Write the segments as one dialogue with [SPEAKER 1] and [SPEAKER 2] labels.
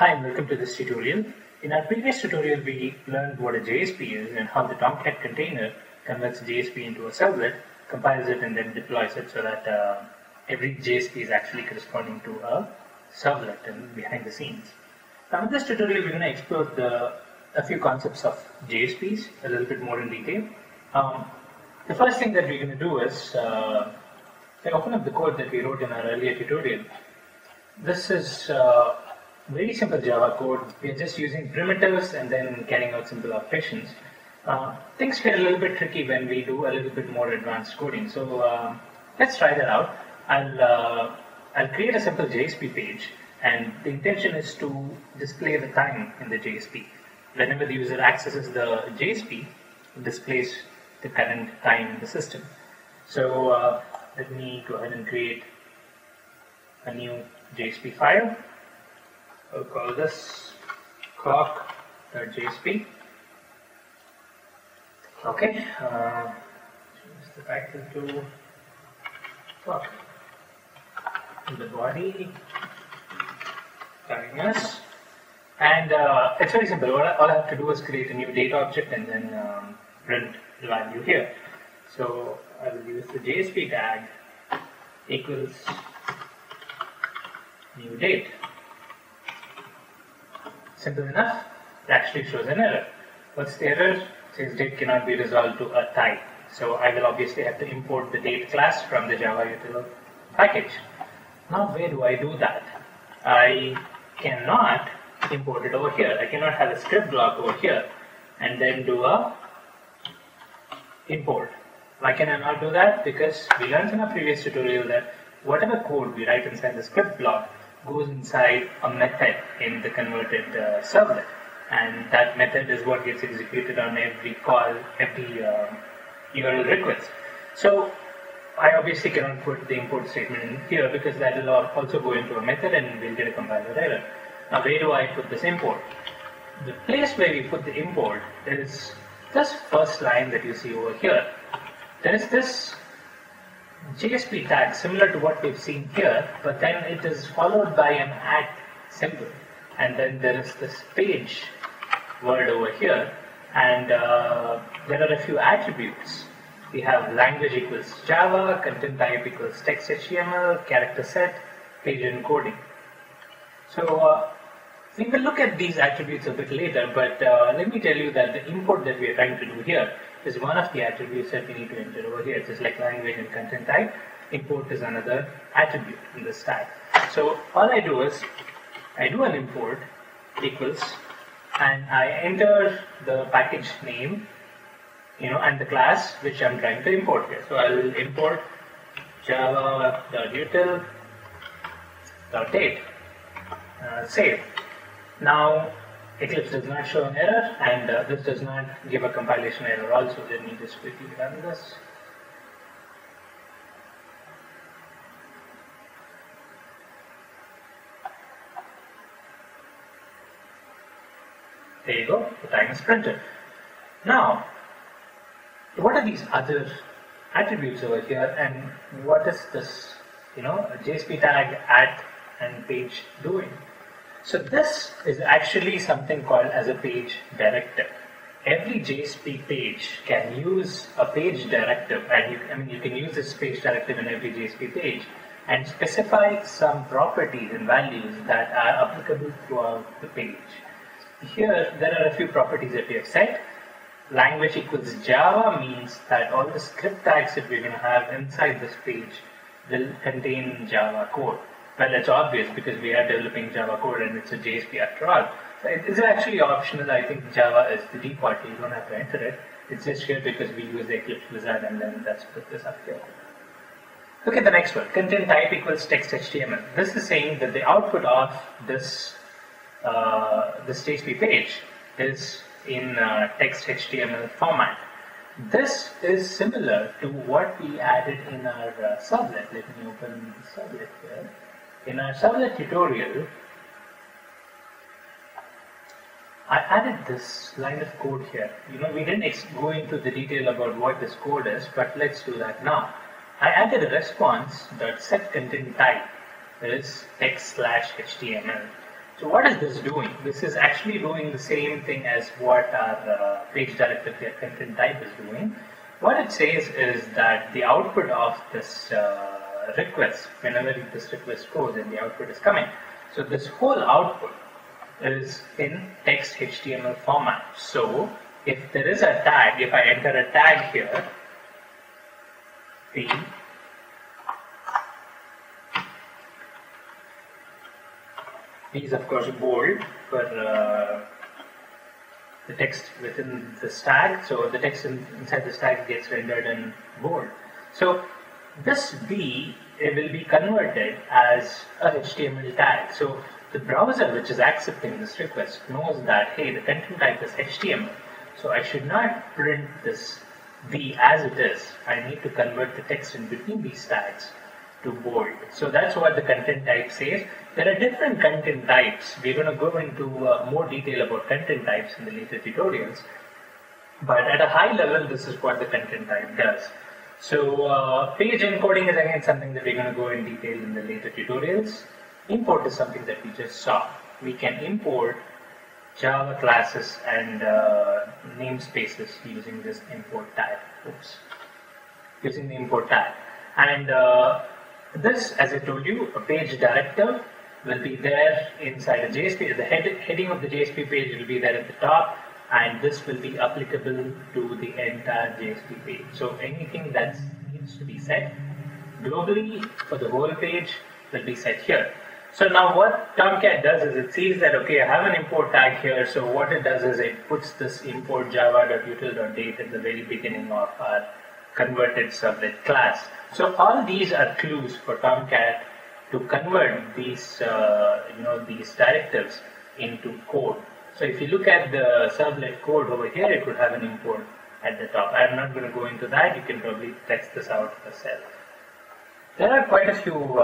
[SPEAKER 1] Hi and welcome to this tutorial. In our previous tutorial, we learned what a JSP is and how the Tomcat container converts JSP into a servlet, compiles it and then deploys it so that every JSP is actually corresponding to a servlet and behind the scenes. Now in this tutorial, we're going to explore a few concepts of JSPs a little bit more in detail. The first thing that we're going to do is open up the code that we wrote in our earlier tutorial. This is very simple Java code. We're just using primitives and then carrying out simple operations. Things get a little bit tricky when we do a little bit more advanced coding. So let's try that out. I'll create a simple JSP page, and the intention is to display the time in the JSP. Whenever the user accesses the JSP, it displays the current time in the system. So let me go ahead and create a new JSP file. I'll call this clock.jsp. Okay, change the title to clock. In the body, timers, and it's very simple. All I have to do is create a new data object and then print the value here. So I will use the JSP tag equals new date. Simple enough. It actually shows an error. What's the error? It says date cannot be resolved to a type. So I will obviously have to import the date class from the Java util package. Now where do I do that? I cannot import it over here. I cannot have a script block over here and then do a import. Why can I not do that? Because we learned in our previous tutorial that whatever code we write inside the script block goes inside a method in the converted servlet, and that method is what gets executed on every call, every URL request. So I obviously cannot put the import statement in here because that will also go into a method and we'll get a compiler error. Now where do I put this import? The place where we put the import is this first line that you see over here. There is this JSP tag similar to what we've seen here, but then it is followed by an @ symbol, and then there is this page word over here, and there are a few attributes. We have language equals Java, content type equals text HTML, character set, page encoding. So we will look at these attributes a bit later, but let me tell you that the import that we are trying to do here is one of the attributes that we need to enter over here. Just like language and content type, import is another attribute in this tag. So all I do is I do an import equals, and I enter the package name, and the class which I'm trying to import here. So I will import java.util.date. Save. Now Eclipse does not show an error, and this does not give a compilation error also. Let me just quickly run this. There you go, the time is printed. Now, what are these other attributes over here, and what is this, JSP tag @ and page doing? So this is actually something called as a page directive. Every JSP page can use a page directive, and you can use this page directive in every JSP page and specify some properties and values that are applicable throughout the page. Here there are a few properties that we have set. Language equals Java means that all the script tags that we're going to have inside this page will contain Java code. Well, it's obvious because we are developing Java code and it's a JSP after all. So it is actually optional. I think Java is the default. You don't have to enter it. It's just here because we use the Eclipse wizard, and then let's put this up here. Look at the next one. Content type equals text HTML. This is saying that the output of this JSP page is in text HTML format. This is similar to what we added in our servlet. Let me open the servlet here. In our servlet tutorial, I added this line of code here. We didn't go into the detail about what this code is, but let's do that now. I added a response that set content type is text/HTML. So what is this doing? This is actually doing the same thing as what our page directive content type is doing. What it says is that the output of this request, whenever this request goes and the output is coming, so this whole output is in text HTML format. So if there is a tag, if I enter a tag here, P is of course bold for the text within this tag, so the text inside this tag gets rendered in bold. So this B will be converted as a HTML tag. So the browser which is accepting this request knows that, hey, the content type is HTML, so I should not print this B as it is. I need to convert the text in between these tags to bold. So that's what the content type says. There are different content types. We're going to go into more detail about content types in the later tutorials. But at a high level, this is what the content type does. So page encoding is again something that we're going to go in detail in the later tutorials. Import is something that we just saw. We can import Java classes and namespaces using this import tag. Using the import tag. And this, as I told you, a page directive will be there inside a JSP. The heading of the JSP page will be there at the top, and this will be applicable to the entire JSP page. So anything that needs to be set globally for the whole page will be set here. So now what Tomcat does is it sees that, okay, I have an import tag here, so what it does is it puts this import java.util.date at the very beginning of our converted servlet class. So all these are clues for Tomcat to convert these, these directives into code. So if you look at the servlet code over here, it would have an import at the top. I'm not going to go into that. You can probably test this out yourself. There are quite a few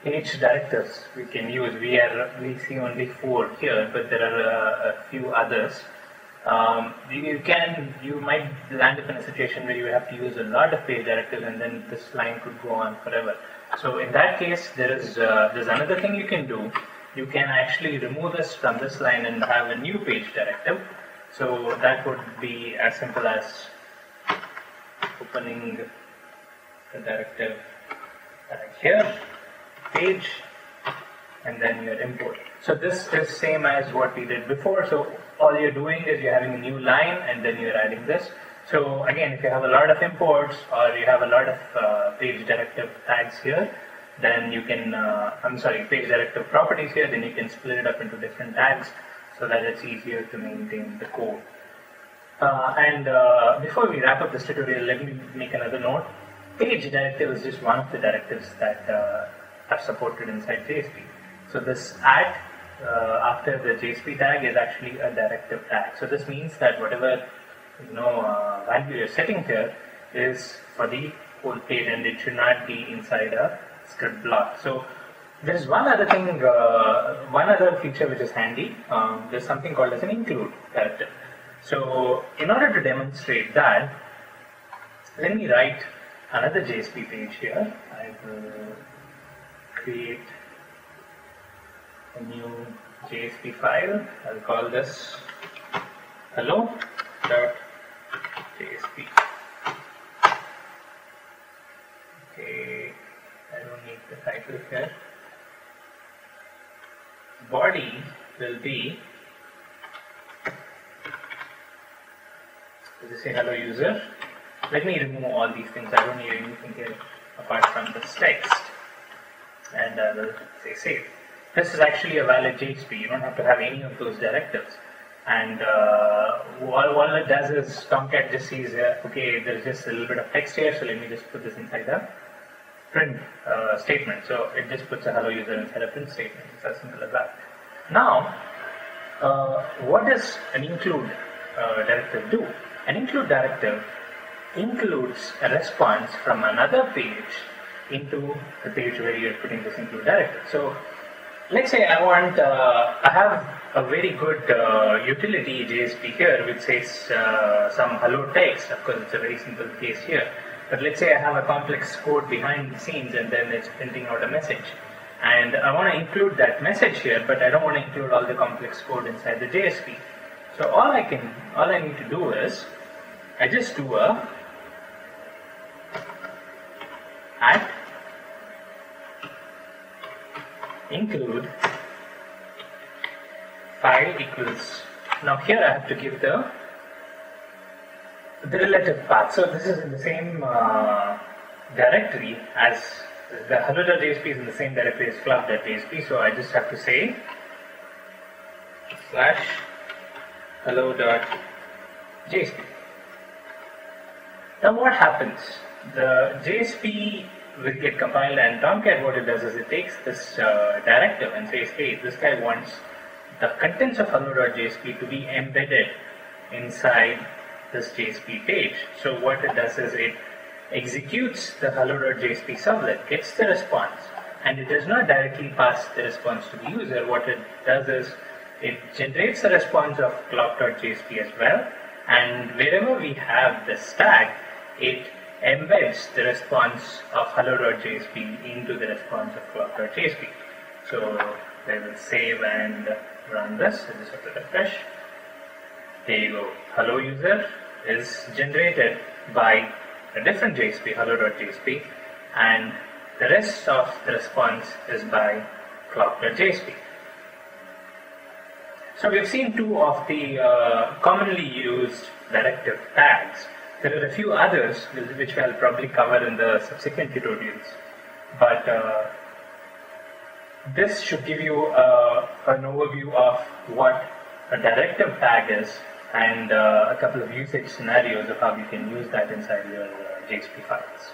[SPEAKER 1] page directives we can use. We see only 4 here, but there are a few others. You might land up in a situation where you have to use a lot of page directives, and then this line could go on forever. So in that case, there's another thing you can do. You can actually remove this from this line and have a new page directive. So that would be as simple as opening the directive tag here, page, and then your import. So this is same as what we did before. So all you're doing is you're having a new line and then you're adding this. So again, if you have a lot of imports or you have a lot of page directive tags here, then you can, page directive properties here, then you can split it up into different tags so that it's easier to maintain the code. Before we wrap up this tutorial, let me make another note. Page directive is just one of the directives that are supported inside JSP. So this @ after the JSP tag is actually a directive tag. So this means that whatever value you're setting here is for the whole page, and it should not be inside a script block. So there's one other thing, one other feature which is handy. There's something called as an include directive. So in order to demonstrate that, let me write another JSP page here. I will create a new JSP file. I'll call this hello.jsp. Okay, I don't need the title here. Body will be, does it say hello user? Let me remove all these things. I don't need anything here apart from this text. And I will say save. This is actually a valid JSP. You don't have to have any of those directives. And all it does is Tomcat just sees, okay, there's just a little bit of text here, so let me just put this inside the print statement. So it just puts a hello user inside a print statement. It's as simple as that. Now, what does an include directive do? An include directive includes a response from another page into the page where you're putting this include directive. So let's say I have a very good utility JSP here which says some hello text. Of course, it's a very simple case here. But let's say I have a complex code behind the scenes and then it's printing out a message. and I want to include that message here, but I don't want to include all the complex code inside the JSP. So all I need to do is I just do a at include file equals. Now here I have to give the relative path. So this is in the same directory as the hello.jsp is in the same directory as fluff.jsp. So I just have to say / hello.jsp. Now what happens? The JSP will get compiled, and Tomcat, what it does is it takes this directive and says, hey, this guy wants the contents of hello.jsp to be embedded inside this JSP page. So what it does is it executes the hello.jsp servlet, gets the response, and it does not directly pass the response to the user. What it does is it generates the response of clock.jsp as well, and wherever we have the stack, it embeds the response of hello.jsp into the response of clock.jsp. So I will save and run this. I just have to refresh. There you go. Hello user is generated by a different JSP, hello.jsp, and the rest of the response is by clock.jsp. So we've seen two of the commonly used directive tags. There are a few others which I'll probably cover in the subsequent tutorials, but this should give you an overview of what a directive tag is, and a couple of usage scenarios of how you can use that inside your JSP files.